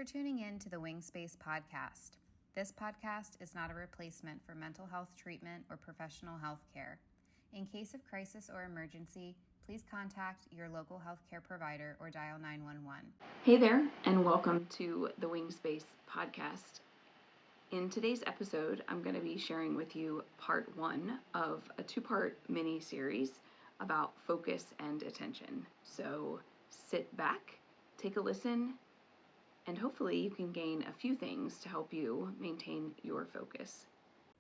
for tuning in to the Wingspace podcast. This podcast is not a replacement for mental health treatment or professional health care. In case of crisis or emergency, please contact your local healthcare provider or dial 911. Hey there, and welcome to the Wingspace podcast. In today's episode, I'm going to be sharing with you part one of a two-part mini-series about focus and attention. So sit back, take a listen, and hopefully you can gain a few things to help you maintain your focus.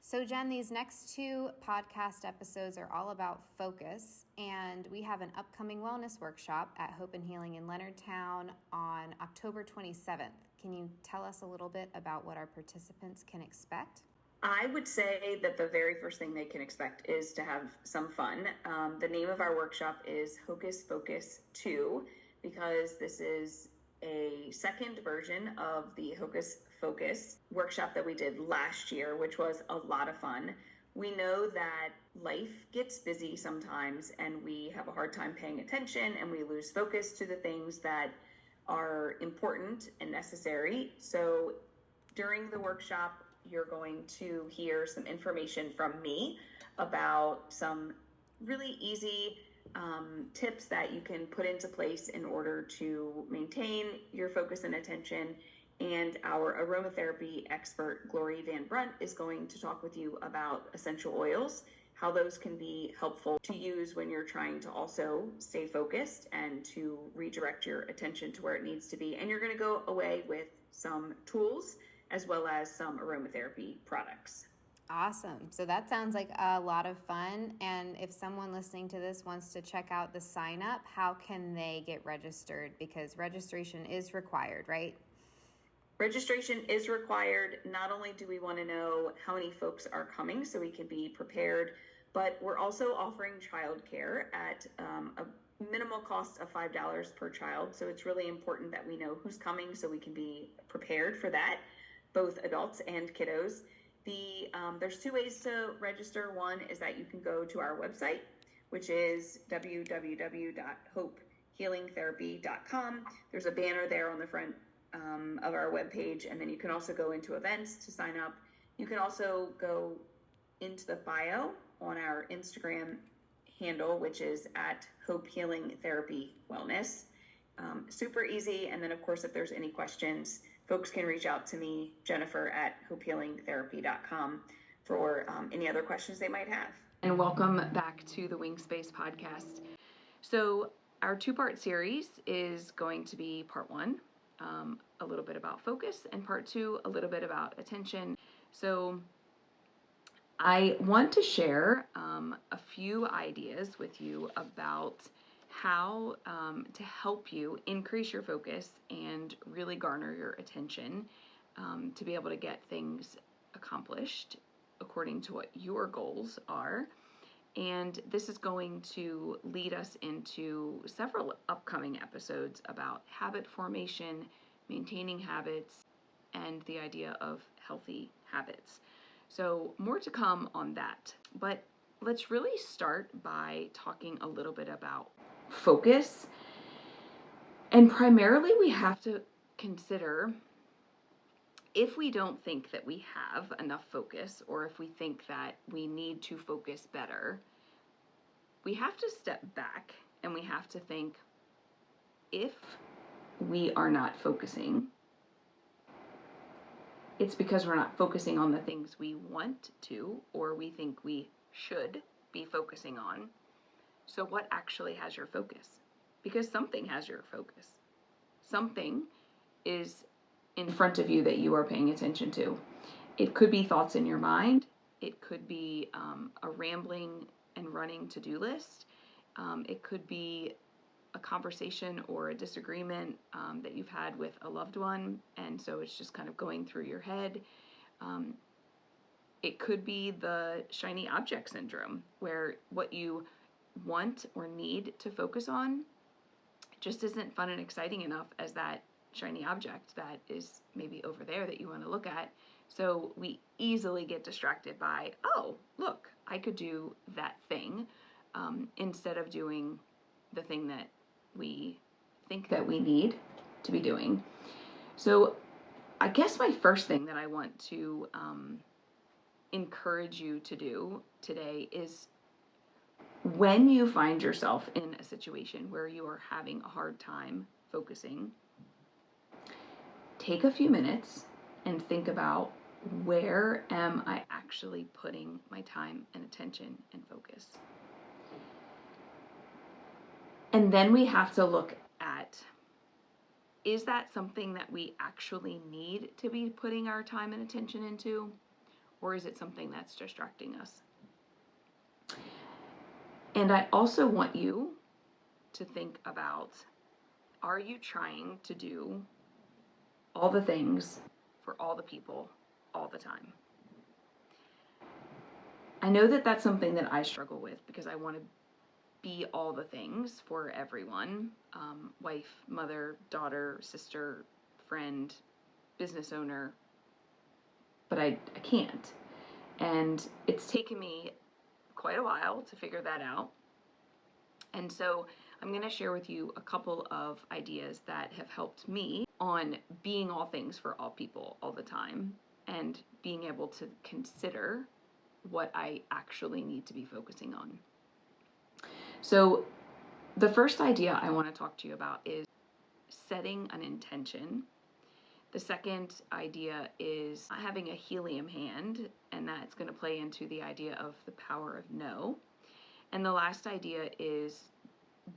So Jen, these next two podcast episodes are all about focus, and we have an upcoming wellness workshop at Hope and Healing in Leonardtown on October 27th. Can you tell us a little bit about what our participants can expect? I would say that the very first thing they can expect is to have some fun. The name of our workshop is Hocus Focus 2, because this is a second version of the Hocus Focus workshop that we did last year, which was a lot of fun. We know that life gets busy sometimes and we have a hard time paying attention and we lose focus to the things that are important and necessary. So during the workshop, you're going to hear some information from me about some really easy tips that you can put into place in order to maintain your focus and attention. And our aromatherapy expert, Glory Van Brunt, is going to talk with you about essential oils, how those can be helpful to use when you're trying to also stay focused and to redirect your attention to where it needs to be. And you're going to go away with some tools as well as some aromatherapy products. Awesome. So that sounds like a lot of fun. And if someone listening to this wants to check out the sign up, how can they get registered? Because registration is required, right? Registration is required. Not only do we want to know how many folks are coming so we can be prepared, but we're also offering childcare at a minimal cost of $5 per child. So it's really important that we know who's coming so we can be prepared for that, both adults and kiddos. There's two ways to register. One is that you can go to our website, which is www.hopehealingtherapy.com. There's a banner there on the front of our webpage, and then you can also go into events to sign up. You can also go into the bio on our Instagram handle, which is at Hope Healing Therapy Wellness. Super easy. And then, of course, if there's any questions, folks can reach out to me, Jennifer, at hopehealingtherapy.com for any other questions they might have. And welcome back to the Wingspace podcast. So our two-part series is going to be part one, a little bit about focus, and part two, a little bit about attention. So I want to share a few ideas with you about how to help you increase your focus and really garner your attention to be able to get things accomplished according to what your goals are. And this is going to lead us into several upcoming episodes about habit formation, maintaining habits, and the idea of healthy habits. So more to come on that. But let's really start by talking a little bit about focus. And primarily we have to consider, if we don't think that we have enough focus, or if we think that we need to focus better, we have to step back and we have to think, if we are not focusing, it's because we're not focusing on the things we want to, or we think we should be focusing on. So what actually has your focus? Because something has your focus. Something is in front of you that you are paying attention to. It could be thoughts in your mind. It could be a rambling and running to-do list. It could be a conversation or a disagreement that you've had with a loved one, and so it's just kind of going through your head. It could be the shiny object syndrome, where what you want or need to focus on just isn't fun and exciting enough as that shiny object that is maybe over there that you want to look at. So we easily get distracted by, oh, look, I could do that thing, instead of doing the thing that we think that we need to be doing. So I guess my first thing that I want to encourage you to do today is, when you find yourself in a situation where you are having a hard time focusing, take a few minutes and think about, where am I actually putting my time and attention and focus? And then we have to look at, is that something that we actually need to be putting our time and attention into? Or is it something that's distracting us? And I also want you to think about, are you trying to do all the things for all the people all the time? I know that that's something that I struggle with, because I want to be all the things for everyone, wife, mother, daughter, sister, friend, business owner, but I can't. And it's taken me quite a while to figure that out. And so I'm going to share with you a couple of ideas that have helped me on being all things for all people all the time, and being able to consider what I actually need to be focusing on. So the first idea I want to talk to you about is setting an intention. The second idea is having a helium hand, and that's going to play into the idea of the power of no. And the last idea is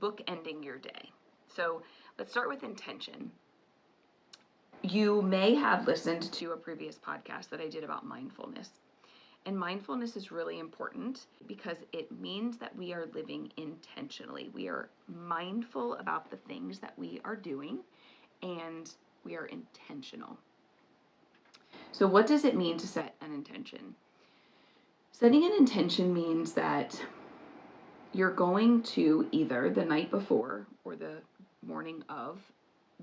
bookending your day. So let's start with intention. You may have listened to a previous podcast that I did about mindfulness. And mindfulness is really important because it means that we are living intentionally. We are mindful about the things that we are doing, and we are intentional. So what does it mean to set an intention? Setting an intention means that you're going to, either the night before or the morning of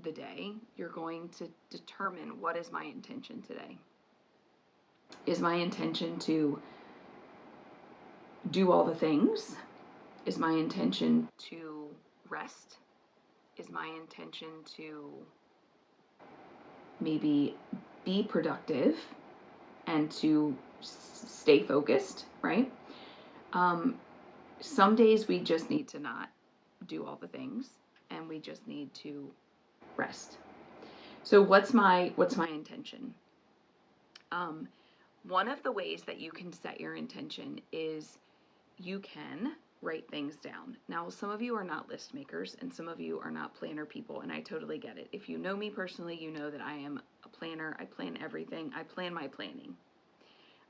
the day, you're going to determine, what is my intention today? Is my intention to do all the things? Is my intention to rest? Is my intention to maybe be productive and to stay focused, right? Some days we just need to not do all the things, and we just need to rest. So what's my intention? One of the ways that you can set your intention is you can write things down. Now, some of you are not list makers, and some of you are not planner people, and I totally get it. If you know me personally, you know that I am a planner. I plan everything. I plan my planning.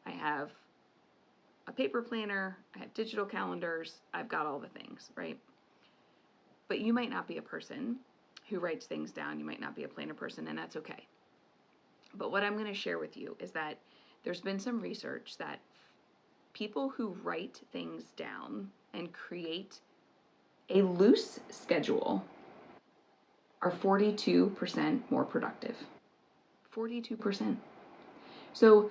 I have a paper planner, I have digital calendars, I've got all the things, right? But you might not be a person who writes things down. You might not be a planner person, and that's okay. But what I'm going to share with you is that there's been some research that people who write things down and create a loose schedule are 42% more productive. 42%. So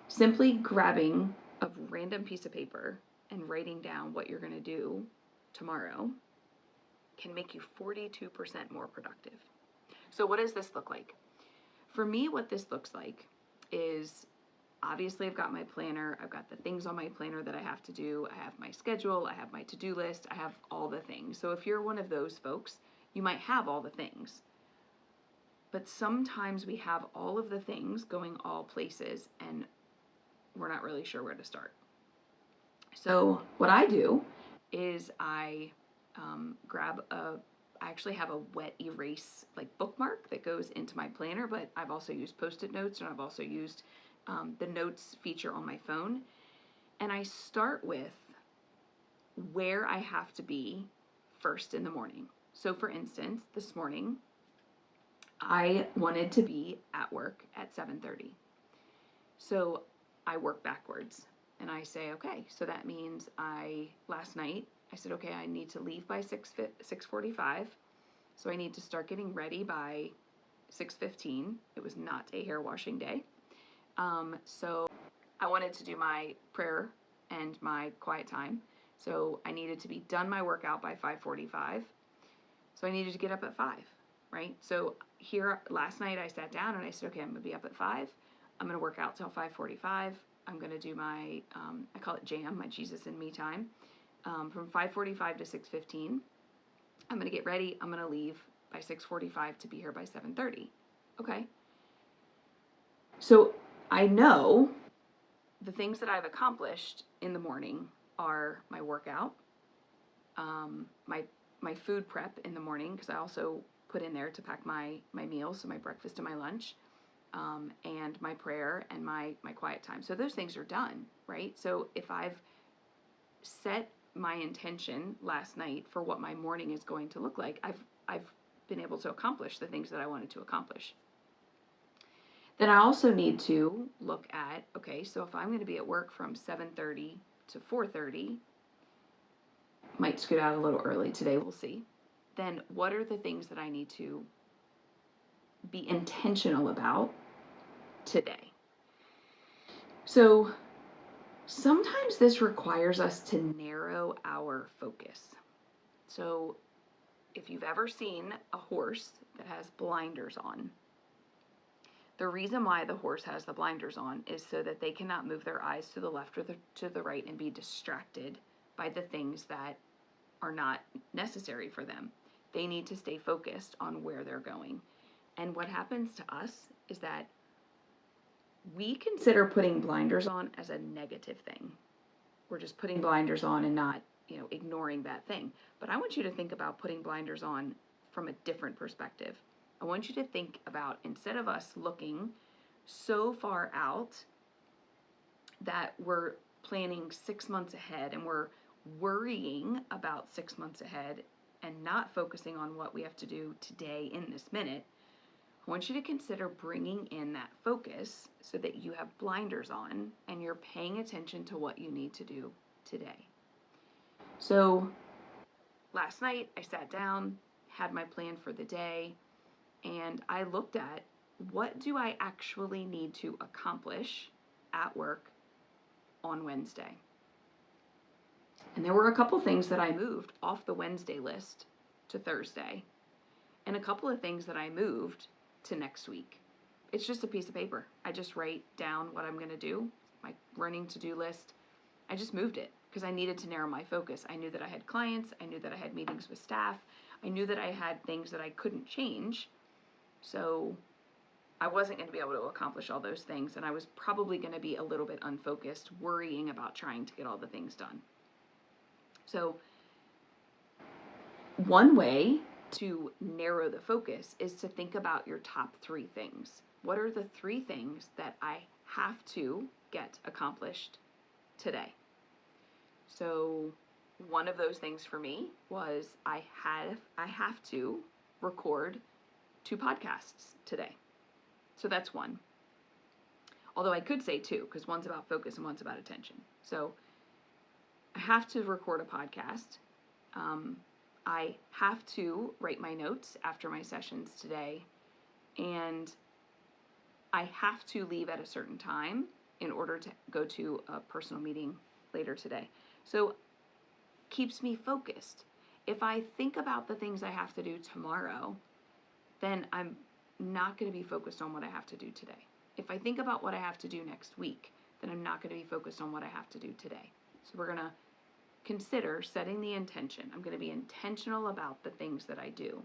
simply grabbing a random piece of paper and writing down what you're going to do tomorrow can make you 42% more productive. So what does this look like? For me, what this looks like is, obviously I've got my planner, I've got the things on my planner that I have to do, I have my schedule, I have my to-do list, I have all the things. So if you're one of those folks, you might have all the things. But sometimes we have all of the things going all places, and we're not really sure where to start. So what I do is I I actually have a wet erase bookmark that goes into my planner, but I've also used Post-it notes, and I've also used the notes feature on my phone. And I start with where I have to be first in the morning. So for instance, this morning, I wanted to be at work at 7:30. So I work backwards, and I say, okay, so that means last night, I said, okay, I need to leave by 6:45. So I need to start getting ready by 6:15. It was not a hair washing day. So I wanted to do my prayer and my quiet time. So I needed to be done my workout by 5:45. So I needed to get up at 5. right? So here last night I sat down and I said, okay, I'm going to be up at 5. I'm going to work out till 5:45. I'm going to do my, I call it jam, my Jesus and me time, from 5:45 to 6:15. I'm going to get ready. I'm going to leave by 6:45 to be here by 7:30. Okay. So I know the things that I've accomplished in the morning are my workout, my food prep in the morning, because I also put in there to pack my meals, so my breakfast and my lunch, and my prayer and my quiet time. So those things are done, right? So if I've set my intention last night for what my morning is going to look like, I've been able to accomplish the things that I wanted to accomplish. Then I also need to look at, okay, so if I'm going to be at work from 7:30 to 4:30, might scoot out a little early today, we'll see. Then what are the things that I need to be intentional about today? So sometimes this requires us to narrow our focus. So if you've ever seen a horse that has blinders on, the reason why the horse has the blinders on is so that they cannot move their eyes to the left or to the right and be distracted by the things that are not necessary for them. They need to stay focused on where they're going. And what happens to us is that we consider putting blinders on as a negative thing. We're just putting blinders on and not, ignoring that thing. But I want you to think about putting blinders on from a different perspective. I want you to think about, instead of us looking so far out that we're planning 6 months ahead and we're worrying about 6 months ahead and not focusing on what we have to do today in this minute, I want you to consider bringing in that focus so that you have blinders on and you're paying attention to what you need to do today. So last night I sat down, had my plan for the day, and I looked at, what do I actually need to accomplish at work on Wednesday? And there were a couple things that I moved off the Wednesday list to Thursday, and a couple of things that I moved to next week. It's just a piece of paper. I just write down what I'm going to do, my running to-do list. I just moved it because I needed to narrow my focus. I knew that I had clients. I knew that I had meetings with staff. I knew that I had things that I couldn't change. So I wasn't going to be able to accomplish all those things, and I was probably going to be a little bit unfocused, worrying about trying to get all the things done. So one way to narrow the focus is to think about your top 3 things. What are the 3 things that I have to get accomplished today? So one of those things for me was I have to record 2 podcasts today. So that's one. Although I could say 2, because one's about focus and one's about attention. So I have to record a podcast. I have to write my notes after my sessions today. And I have to leave at a certain time in order to go to a personal meeting later today. So keeps me focused. If I think about the things I have to do tomorrow, then I'm not going to be focused on what I have to do today. If I think about what I have to do next week, then I'm not going to be focused on what I have to do today. So we're going to consider setting the intention. I'm going to be intentional about the things that I do.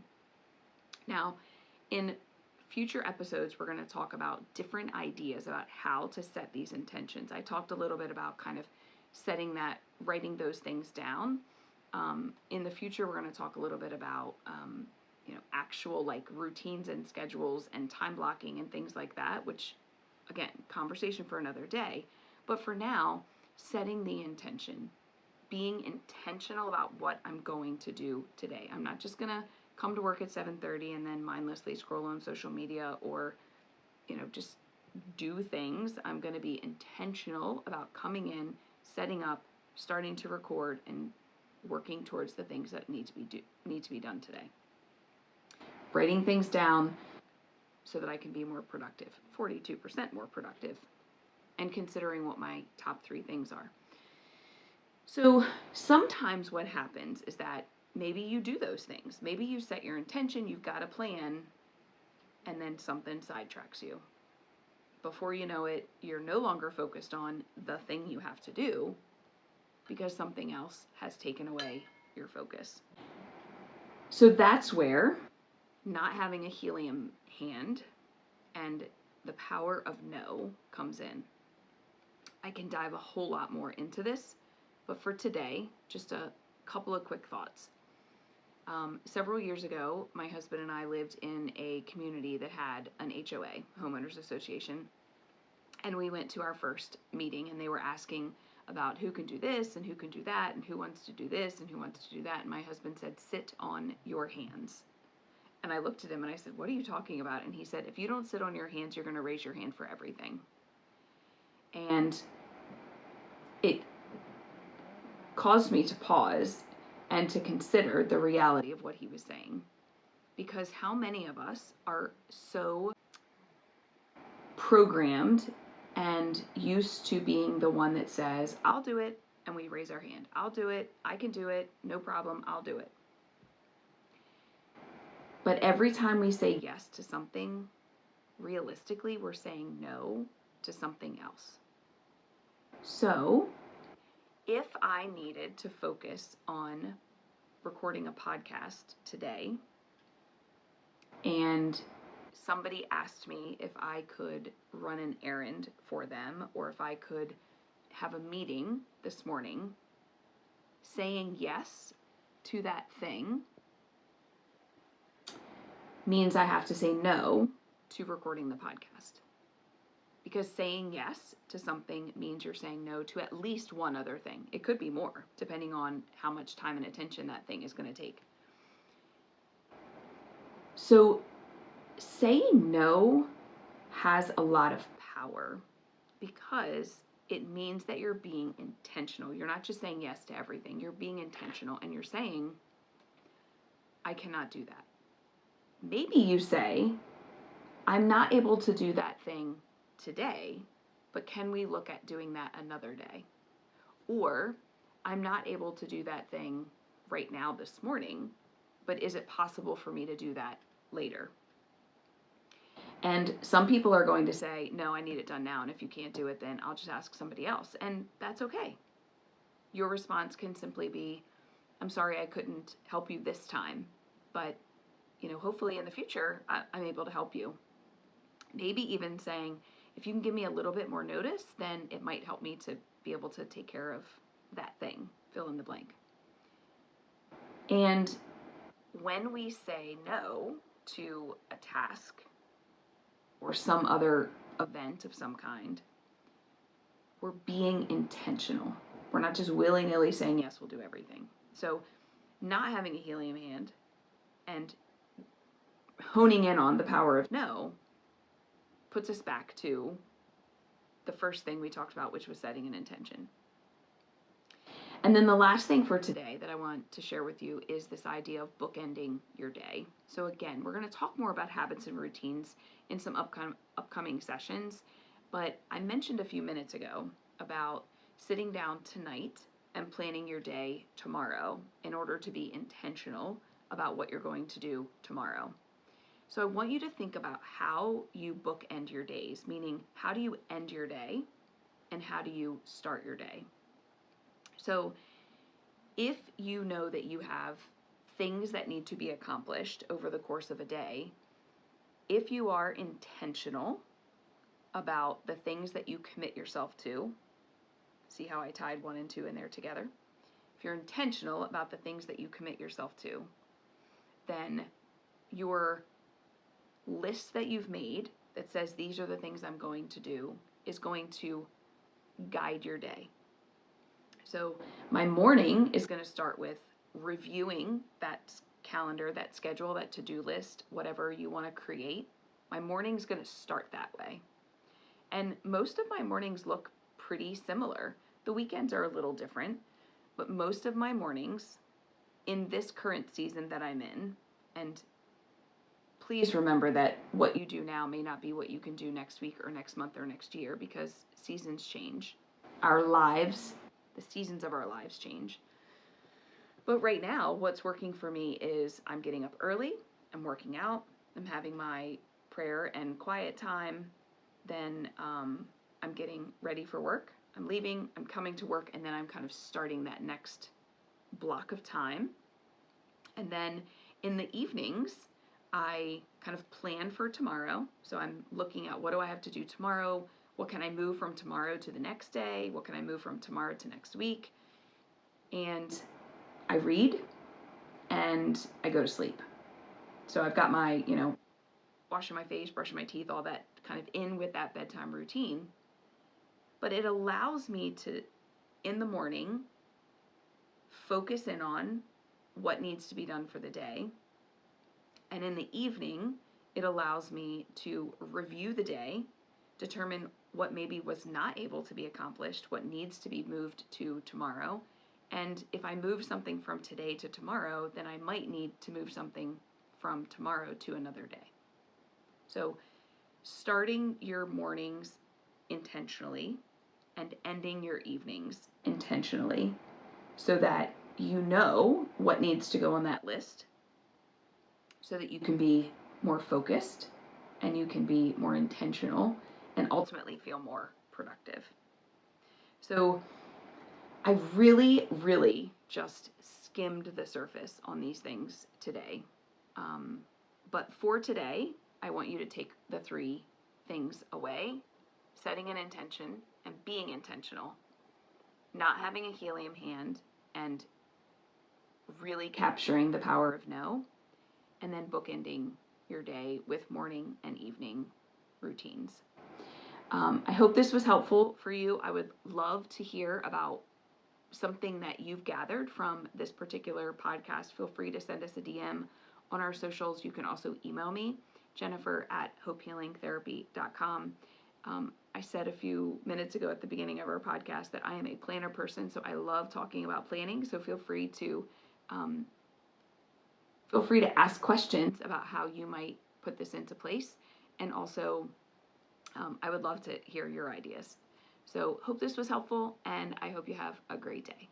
Now, in future episodes, we're going to talk about different ideas about how to set these intentions. I talked a little bit about kind of setting that, writing those things down. In the future, we're going to talk a little bit about actual like routines and schedules and time blocking and things like that, which, again, conversation for another day. But for now, setting the intention, being intentional about what I'm going to do today. I'm not just going to come to work at 7:30 and then mindlessly scroll on social media or, just do things. I'm going to be intentional about coming in, setting up, starting to record, and working towards the things that need to be done today. Writing things down so that I can be more productive, 42% more productive, and considering what my top 3 things are. So sometimes what happens is that maybe you do those things. Maybe you set your intention, you've got a plan, and then something sidetracks you. Before you know it, you're no longer focused on the thing you have to do because something else has taken away your focus. So that's where not having a helium hand and the power of no comes in. I can dive a whole lot more into this, but for today, just a couple of quick thoughts. Several years ago, my husband and I lived in a community that had an HOA, Homeowners Association, and we went to our first meeting, and they were asking about who can do this and who can do that and who wants to do this and who wants to do that, and my husband said, sit on your hands. And I looked at him and I said, what are you talking about? And he said, if you don't sit on your hands, you're going to raise your hand for everything. And it caused me to pause and to consider the reality of what he was saying. Because how many of us are so programmed and used to being the one that says, I'll do it, and we raise our hand. I'll do it, I can do it, no problem, I'll do it. But every time we say yes to something, realistically, we're saying no to something else. So, if I needed to focus on recording a podcast today, and somebody asked me if I could run an errand for them, or if I could have a meeting this morning, saying yes to that thing means I have to say no to recording the podcast. Because saying yes to something means you're saying no to at least one other thing. It could be more, depending on how much time and attention that thing is going to take. So saying no has a lot of power because it means that you're being intentional. You're not just saying yes to everything. You're being intentional, and you're saying, I cannot do that. Maybe you say, I'm not able to do that thing today, but can we look at doing that another day? Or, I'm not able to do that thing right now this morning, but is it possible for me to do that later? And some people are going to say, no, I need it done now, and if you can't do it, then I'll just ask somebody else, and that's okay. Your response can simply be, I'm sorry I couldn't help you this time, but hopefully in the future, I'm able to help you. Maybe even saying, if you can give me a little bit more notice, then it might help me to be able to take care of that thing, fill in the blank. And when we say no to a task or some other event of some kind, we're being intentional. We're not just willy-nilly saying, yes, we'll do everything. So not having a helium hand and honing in on the power of no puts us back to the first thing we talked about, which was setting an intention. And then the last thing for today that I want to share with you is this idea of bookending your day. So again, we're going to talk more about habits and routines in some upcoming sessions, but I mentioned a few minutes ago about sitting down tonight and planning your day tomorrow in order to be intentional about what you're going to do tomorrow. So I want you to think about how you bookend your days, meaning how do you end your day and how do you start your day? So if you know that you have things that need to be accomplished over the course of a day, if you are intentional about the things that you commit yourself to, see how I tied 1 and 2 in there together? If you're intentional about the things that you commit yourself to, then your list that you've made that says these are the things I'm going to do is going to guide your day. So my morning is going to start with reviewing that calendar, that schedule, that to-do list, whatever you want to create. My morning's going to start that way. And most of my mornings look pretty similar. The weekends are a little different, but most of my mornings in this current season that I'm in, and please remember that what you do now may not be what you can do next week or next month or next year because seasons change. Our lives, the seasons of our lives change. But right now, what's working for me is I'm getting up early, I'm working out, I'm having my prayer and quiet time, then I'm getting ready for work, I'm leaving, I'm coming to work, and then I'm kind of starting that next block of time. And then in the evenings, I kind of plan for tomorrow. So I'm looking at, what do I have to do tomorrow? What can I move from tomorrow to the next day? What can I move from tomorrow to next week? And I read and I go to sleep. So I've got my, washing my face, brushing my teeth, all that kind of in with that bedtime routine. But it allows me to, in the morning, focus in on what needs to be done for the day. And in the evening, it allows me to review the day, determine what maybe was not able to be accomplished, what needs to be moved to tomorrow. And if I move something from today to tomorrow, then I might need to move something from tomorrow to another day. So starting your mornings intentionally and ending your evenings intentionally, so that you know what needs to go on that list, so that you can be more focused and you can be more intentional and ultimately feel more productive. So I really, really just skimmed the surface on these things today. But for today, I want you to take the 3 things away: setting an intention and being intentional, not having a helium hand and really capturing the power of no, and then bookending your day with morning and evening routines. I hope this was helpful for you. I would love to hear about something that you've gathered from this particular podcast. Feel free to send us a DM on our socials. You can also email me, Jennifer@hopehealingtherapy.com. I said a few minutes ago at the beginning of our podcast that I am a planner person, so I love talking about planning. So feel free to ask questions about how you might put this into place. And also, I would love to hear your ideas. So hope this was helpful, and I hope you have a great day.